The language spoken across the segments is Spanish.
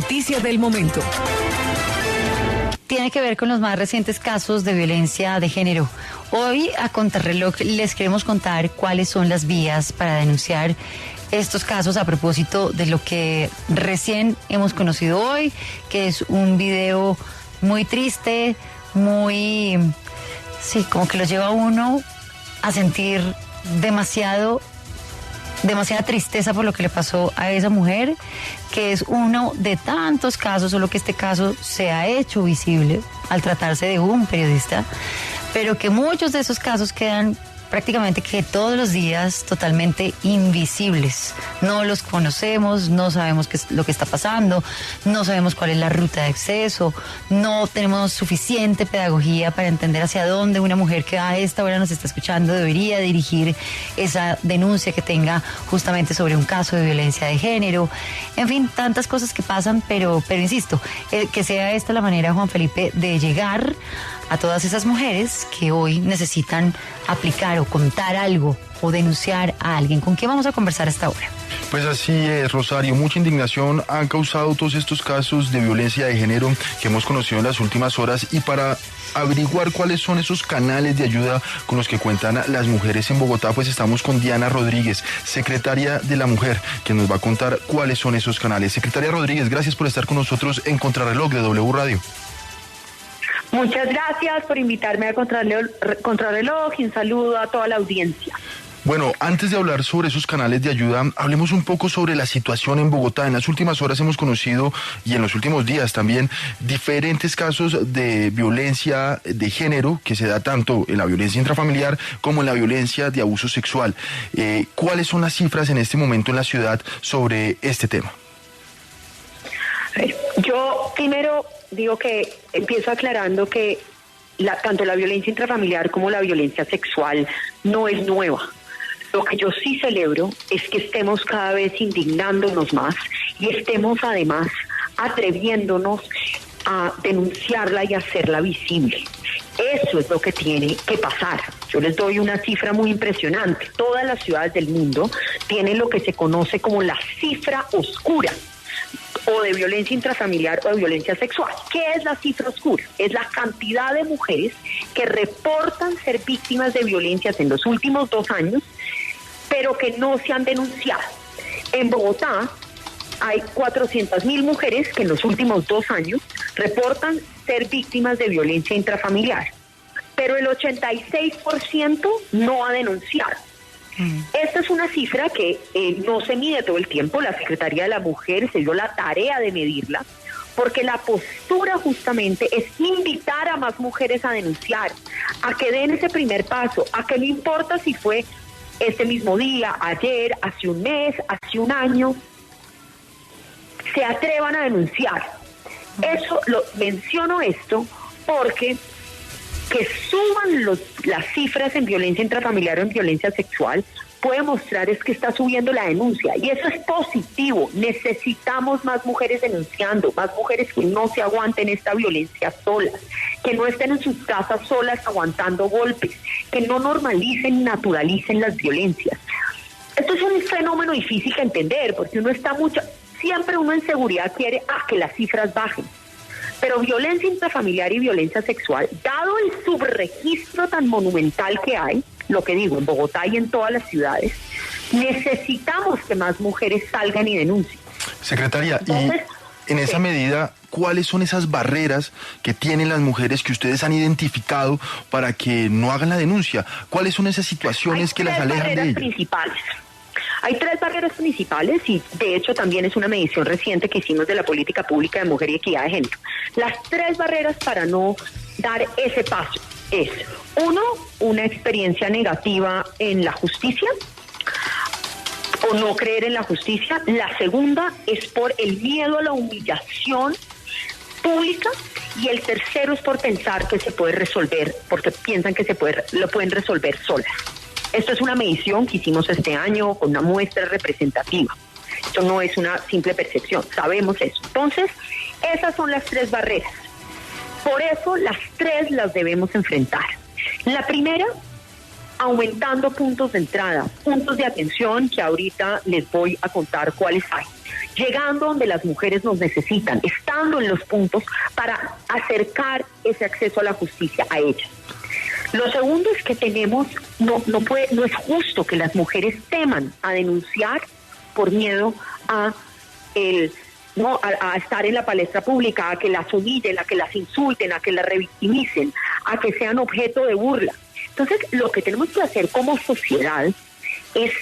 noticia del momento. Tiene que ver con los más recientes casos de violencia de género. Hoy a Contrarreloj les queremos contar cuáles son las vías para denunciar estos casos a propósito de lo que recién hemos conocido hoy, que es un video muy triste, como que lo lleva a uno a sentir demasiada tristeza por lo que le pasó a esa mujer, que es uno de tantos casos, solo que este caso se ha hecho visible al tratarse de un periodista, pero que muchos de esos casos quedan prácticamente que todos los días totalmente invisibles. No los conocemos, no sabemos qué es lo que está pasando, no sabemos cuál es la ruta de acceso, no tenemos suficiente pedagogía para entender hacia dónde una mujer que a esta hora nos está escuchando debería dirigir esa denuncia que tenga justamente sobre un caso de violencia de género. En fin, tantas cosas que pasan, pero insisto, que sea esta la manera, Juan Felipe, de llegar a todas esas mujeres que hoy necesitan aplicar o contar algo o denunciar a alguien. ¿Con quién vamos a conversar a esta hora? Pues así es, Rosario. Mucha indignación han causado todos estos casos de violencia de género que hemos conocido en las últimas horas, y para averiguar cuáles son esos canales de ayuda con los que cuentan las mujeres en Bogotá, pues estamos con Diana Rodríguez, secretaria de la Mujer, que nos va a contar cuáles son esos canales. Secretaria Rodríguez, gracias por estar con nosotros en Contrarreloj de W Radio. Muchas gracias por invitarme a Contrarreloj y un saludo a toda la audiencia. Bueno, antes de hablar sobre esos canales de ayuda, hablemos un poco sobre la situación en Bogotá. En las últimas horas hemos conocido, y en los últimos días también, diferentes casos de violencia de género que se da tanto en la violencia intrafamiliar como en la violencia de abuso sexual. ¿Cuáles son las cifras en este momento en la ciudad sobre este tema? Yo primero digo que empiezo aclarando que tanto la violencia intrafamiliar como la violencia sexual no es nueva. Lo que yo sí celebro es que estemos cada vez indignándonos más y estemos además atreviéndonos a denunciarla y hacerla visible. Eso es lo que tiene que pasar. Yo les doy una cifra muy impresionante. Todas las ciudades del mundo tienen lo que se conoce como la cifra oscura, o de violencia intrafamiliar o de violencia sexual. ¿Qué es la cifra oscura? Es la cantidad de mujeres que reportan ser víctimas de violencias en los últimos 2 años, pero que no se han denunciado. En Bogotá hay 400.000 mujeres que en los últimos 2 años reportan ser víctimas de violencia intrafamiliar, pero el 86% no ha denunciado. Esta es una cifra que no se mide todo el tiempo. La Secretaría de la Mujer se dio la tarea de medirla, porque la postura justamente es invitar a más mujeres a denunciar, a que den ese primer paso, a que no importa si fue este mismo día, ayer, hace un mes, hace un año, se atrevan a denunciar. Menciono esto porque que suban las cifras en violencia intrafamiliar o en violencia sexual puede mostrar es que está subiendo la denuncia, y eso es positivo. Necesitamos más mujeres denunciando, más mujeres que no se aguanten esta violencia solas, que no estén en sus casas solas aguantando golpes, que no normalicen y naturalicen las violencias. Esto es un fenómeno difícil de entender, porque siempre uno en seguridad quiere que las cifras bajen. Pero violencia intrafamiliar y violencia sexual, dado el subregistro tan monumental que hay, lo que digo, en Bogotá y en todas las ciudades, necesitamos que más mujeres salgan y denuncien. Secretaria, entonces, y en esa medida, ¿cuáles son esas barreras que tienen las mujeres que ustedes han identificado para que no hagan la denuncia? ¿Cuáles son esas situaciones que las alejan de ellas? Hay 3 barreras principales, y de hecho también es una medición reciente que hicimos de la política pública de mujer y equidad de género. Las 3 barreras para no dar ese paso es: 1, una experiencia negativa en la justicia o no creer en la justicia. La segunda es por el miedo a la humillación pública, y el tercero es por pensar que se puede resolver, porque piensan que lo pueden resolver solas. Esto es una medición que hicimos este año con una muestra representativa. Esto no es una simple percepción, sabemos eso. Entonces, esas son las 3 barreras. Por eso las 3 las debemos enfrentar. La primera, aumentando puntos de entrada, puntos de atención, que ahorita les voy a contar cuáles hay. llegando donde las mujeres nos necesitan, estando en los puntos para acercar ese acceso a la justicia a ellas. Lo segundo es que no es justo que las mujeres teman a denunciar por miedo a estar en la palestra pública, a que las humillen, a que las insulten, a que las revictimicen, a que sean objeto de burla. Entonces, lo que tenemos que hacer como sociedad es,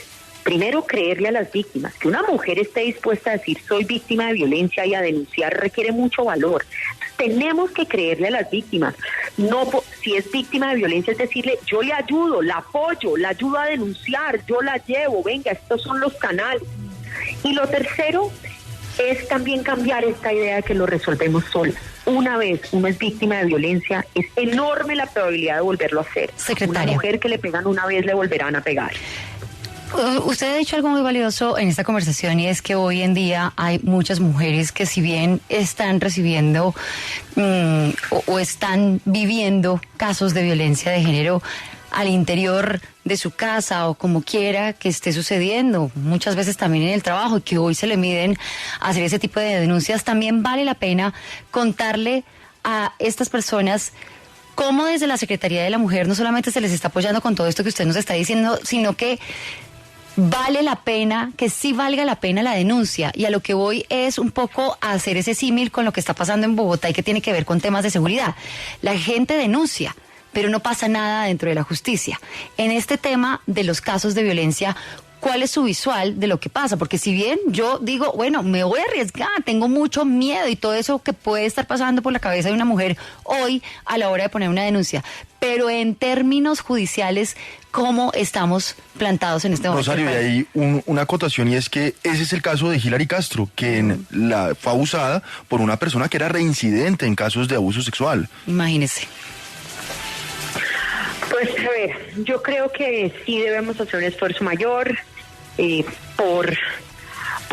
primero, creerle a las víctimas. Que una mujer esté dispuesta a decir soy víctima de violencia y a denunciar requiere mucho valor. Tenemos que creerle a las víctimas. No, si es víctima de violencia, es decirle yo le ayudo, la apoyo, la ayudo a denunciar, yo la llevo, venga, estos son los canales. Y lo tercero es también cambiar esta idea de que lo resolvemos solas. Una vez uno es víctima de violencia, es enorme la probabilidad de volverlo a hacer. Secretaria. Una mujer que le pegan una vez le volverán a pegar. Usted ha dicho algo muy valioso en esta conversación y es que hoy en día hay muchas mujeres que si bien están recibiendo o están viviendo casos de violencia de género al interior de su casa o como quiera que esté sucediendo, muchas veces también en el trabajo, y que hoy se le miden a hacer ese tipo de denuncias, también vale la pena contarle a estas personas cómo desde la Secretaría de la Mujer no solamente se les está apoyando con todo esto que usted nos está diciendo, sino que vale la pena, que sí valga la pena la denuncia. Y a lo que voy es un poco a hacer ese símil con lo que está pasando en Bogotá y que tiene que ver con temas de seguridad. La gente denuncia, pero no pasa nada dentro de la justicia. En este tema de los casos de violencia, ¿cuál es su visual de lo que pasa? Porque si bien yo digo, bueno, me voy a arriesgar, tengo mucho miedo y todo eso que puede estar pasando por la cabeza de una mujer hoy a la hora de poner una denuncia, pero en términos judiciales, ¿cómo estamos plantados en este momento? Rosario, y hay una acotación, y es que ese es el caso de Hilary Castro, que fue abusada por una persona que era reincidente en casos de abuso sexual. Imagínese. Pues a ver, yo creo que sí debemos hacer un esfuerzo mayor por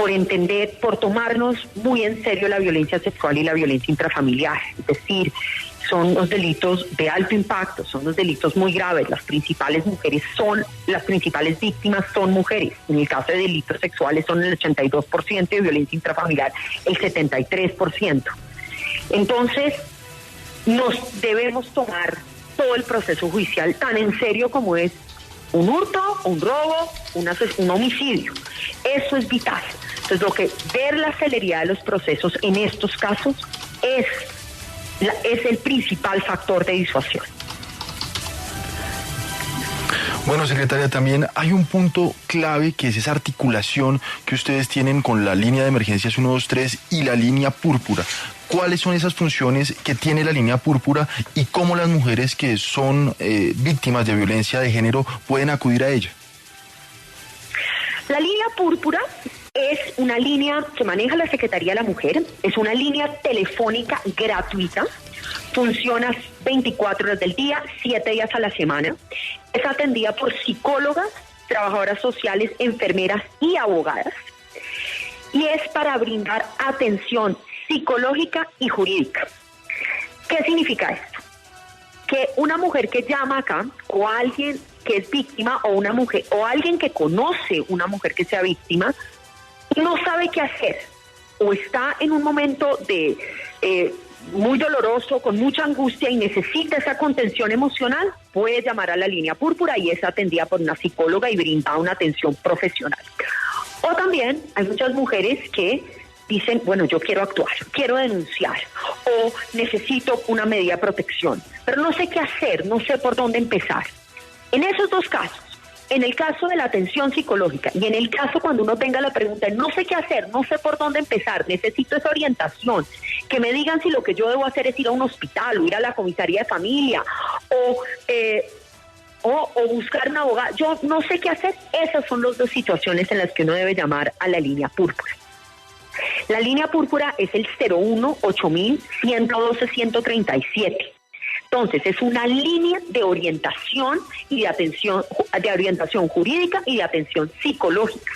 entender, por tomarnos muy en serio la violencia sexual y la violencia intrafamiliar. Es decir, son los delitos de alto impacto, son los delitos muy graves. Las principales víctimas son mujeres. En el caso de delitos sexuales son el 82%, de violencia intrafamiliar el 73%. Entonces, nos debemos tomar todo el proceso judicial tan en serio como es un hurto, un robo, un homicidio. Eso es vital. Entonces, ver la celeridad de los procesos en estos casos es el principal factor de disuasión. Bueno, secretaria, también hay un punto clave que es esa articulación que ustedes tienen con la línea de emergencias 123 y la línea púrpura. ¿Cuáles son esas funciones que tiene la línea púrpura y cómo las mujeres que son víctimas de violencia de género pueden acudir a ella? La línea púrpura es una línea que maneja la Secretaría de la Mujer, es una línea telefónica gratuita, funciona 24 horas del día, 7 días a la semana, es atendida por psicólogas, trabajadoras sociales, enfermeras y abogadas, y es para brindar atención psicológica y jurídica. ¿Qué significa esto? Que una mujer que llama acá, o alguien que es víctima, o una mujer, o alguien que conoce una mujer que sea víctima, no sabe qué hacer, o está en un momento de muy doloroso, con mucha angustia y necesita esa contención emocional, puede llamar a la línea púrpura y es atendida por una psicóloga y brinda una atención profesional. O también hay muchas mujeres que dicen, bueno, yo quiero actuar, quiero denunciar o necesito una medida de protección, pero no sé qué hacer, no sé por dónde empezar. En esos dos casos, en el caso de la atención psicológica y en el caso cuando uno tenga la pregunta, no sé qué hacer, no sé por dónde empezar, necesito esa orientación, que me digan si lo que yo debo hacer es ir a un hospital o ir a la comisaría de familia o buscar un abogado, yo no sé qué hacer, esas son las dos situaciones en las que uno debe llamar a la línea púrpura. La línea púrpura es el 01-8000-112-137. Entonces, es una línea de orientación y de atención, de orientación jurídica y de atención psicológica.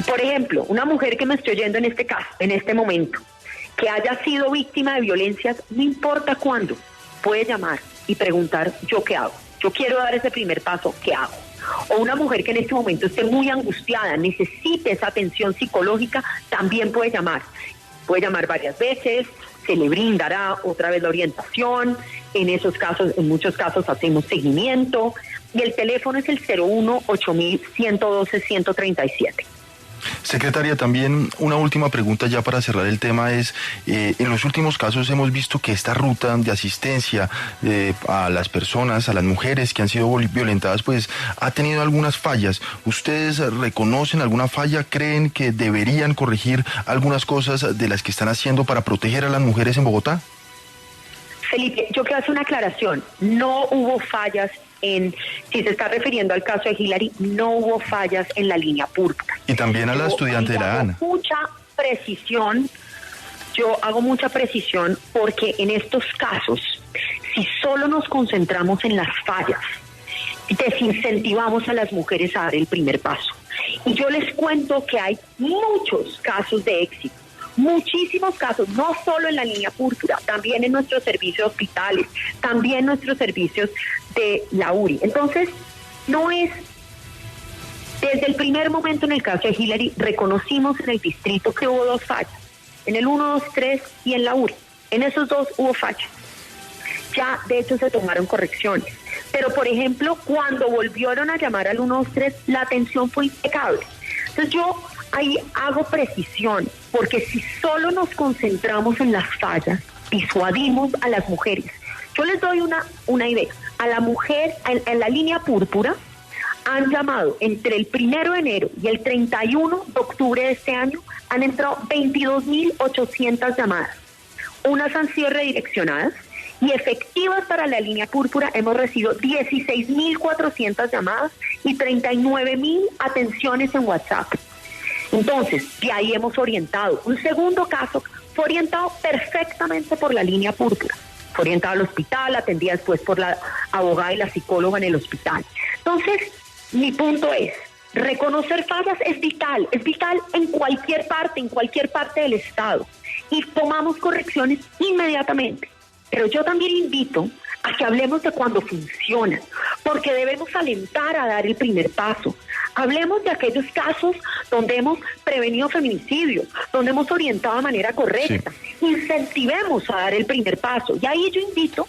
Por ejemplo, una mujer que me estoy oyendo en este caso, en este momento, que haya sido víctima de violencias, no importa cuándo, puede llamar y preguntar, ¿yo qué hago? Yo quiero dar ese primer paso, ¿qué hago? o una mujer que en este momento esté muy angustiada, necesite esa atención psicológica, también puede llamar. Puede llamar varias veces, se le brindará otra vez la orientación. En esos casos, en muchos casos hacemos seguimiento, y el teléfono es el 01-8112-137. Secretaria, también una última pregunta ya para cerrar el tema es, en los últimos casos hemos visto que esta ruta de asistencia a las personas, a las mujeres que han sido violentadas, pues ha tenido algunas fallas. ¿Ustedes reconocen alguna falla? ¿Creen que deberían corregir algunas cosas de las que están haciendo para proteger a las mujeres en Bogotá? Felipe, yo quiero hacer una aclaración. No hubo fallas si se está refiriendo al caso de Hillary, no hubo fallas en la línea púrpura. Y también a la estudiante de la ANA. Yo hago mucha precisión porque en estos casos, si solo nos concentramos en las fallas, desincentivamos a las mujeres a dar el primer paso. Y yo les cuento que hay muchos casos de éxito. Muchísimos casos, no solo en la línea púrpura, también en nuestros servicios hospitales, también en nuestros servicios de la URI. Entonces, no es, desde el primer momento en el caso de Hillary, reconocimos en el distrito que hubo 2 fallas, en el 123 y en la URI. En esos 2 hubo fallas. Ya, de hecho, se tomaron correcciones. Pero, por ejemplo, cuando volvieron a llamar al 123, la atención fue impecable. Entonces, yo ahí hago precisión, porque si solo nos concentramos en las fallas, disuadimos a las mujeres. Yo les doy una idea. A la mujer, en la línea púrpura, han llamado entre el 1 de enero y el 31 de octubre de este año, han entrado 22.800 llamadas. Unas han sido redireccionadas y efectivas para la línea púrpura hemos recibido 16.400 llamadas y 39.000 atenciones en WhatsApp. Entonces, de ahí hemos orientado. Un segundo caso fue orientado perfectamente por la línea púrpura. Fue orientado al hospital, atendida después por la abogada y la psicóloga en el hospital. Entonces, mi punto es, reconocer fallas es vital en cualquier parte del Estado. Y tomamos correcciones inmediatamente. Pero yo también invito a que hablemos de cuando funcionan, porque debemos alentar a dar el primer paso. Hablemos de aquellos casos donde hemos prevenido feminicidios, donde hemos orientado de manera correcta. Sí. Incentivemos a dar el primer paso. Y ahí yo invito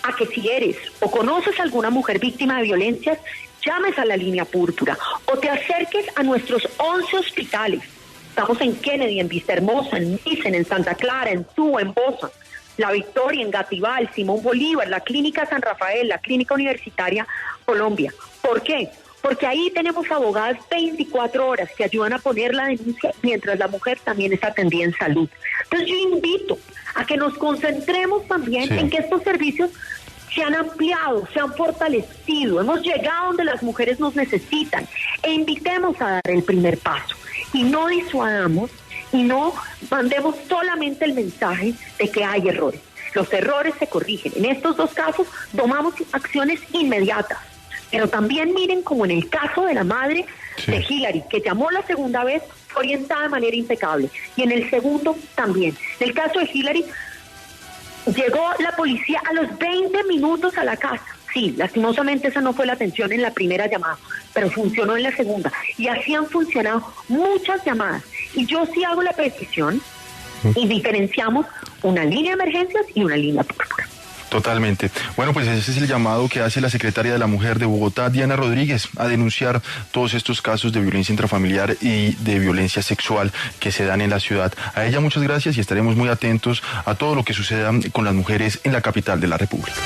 a que si eres o conoces a alguna mujer víctima de violencias, llames a la línea púrpura o te acerques a nuestros 11 hospitales. Estamos en Kennedy, en Vistahermosa, en Misen, en Santa Clara, en Suba, en Bosa, La Victoria, en Gatibal, Simón Bolívar, la Clínica San Rafael, la Clínica Universitaria Colombia. ¿Por qué? Porque ahí tenemos abogadas 24 horas que ayudan a poner la denuncia mientras la mujer también es atendida en salud. Entonces yo invito a que nos concentremos también en que estos servicios se han ampliado, se han fortalecido, hemos llegado donde las mujeres nos necesitan e invitemos a dar el primer paso y no disuadamos y no mandemos solamente el mensaje de que hay errores. Los errores se corrigen. En estos 2 casos tomamos acciones inmediatas. Pero también miren como en el caso de la madre de Hillary, que llamó la segunda vez, fue orientada de manera impecable. Y en el segundo también. En el caso de Hillary, llegó la policía a los 20 minutos a la casa. Sí, lastimosamente esa no fue la atención en la primera llamada, pero funcionó en la segunda. Y así han funcionado muchas llamadas. Y yo sí hago la precisión y diferenciamos una línea de emergencias y una línea púrpura. Totalmente. Bueno, pues ese es el llamado que hace la secretaria de la Mujer de Bogotá, Diana Rodríguez, a denunciar todos estos casos de violencia intrafamiliar y de violencia sexual que se dan en la ciudad. A ella muchas gracias y estaremos muy atentos a todo lo que suceda con las mujeres en la capital de la República.